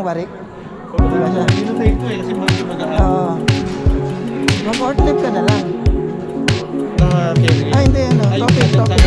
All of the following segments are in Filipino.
pabarik? Hindi ba siya? Pinatay ko kasi mag-ahapon. Oo. Mag-short clip ka na lang. Naka-carry. Ay, hindi, ano, topic.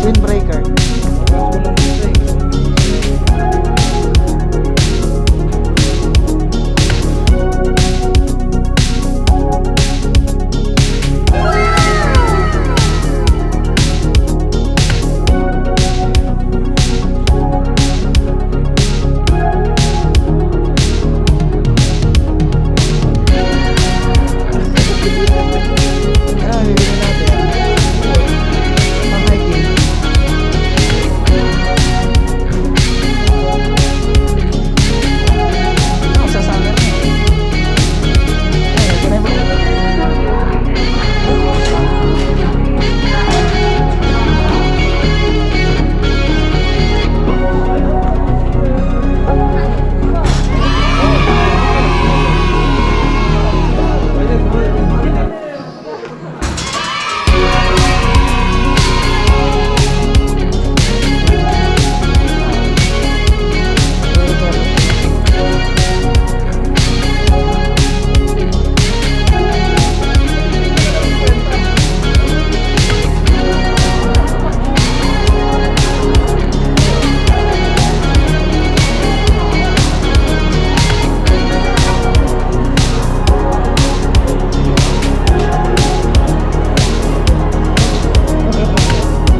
Windbreaker. Ano bibili natin? Pang hiking. Sa summer na. Ay, ito na yung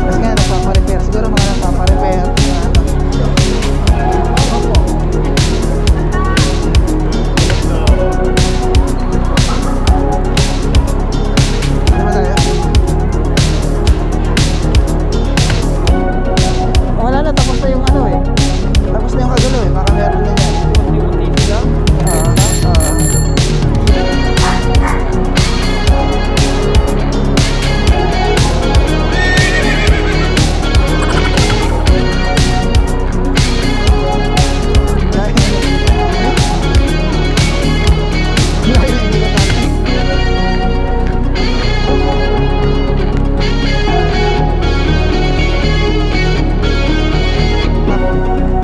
Mas nga nagpapa-repair. Siguro mga nagpapa-repair. Ano ba tayo? Wala na, tapos na yung ano eh. Tapos na yung kagulo eh. Baka meron na yan. Unti-unti lang.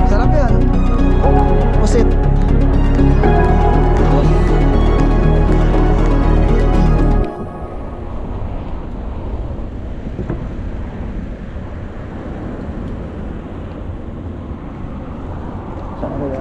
Sarap yun. Pusit. Saan ko ba?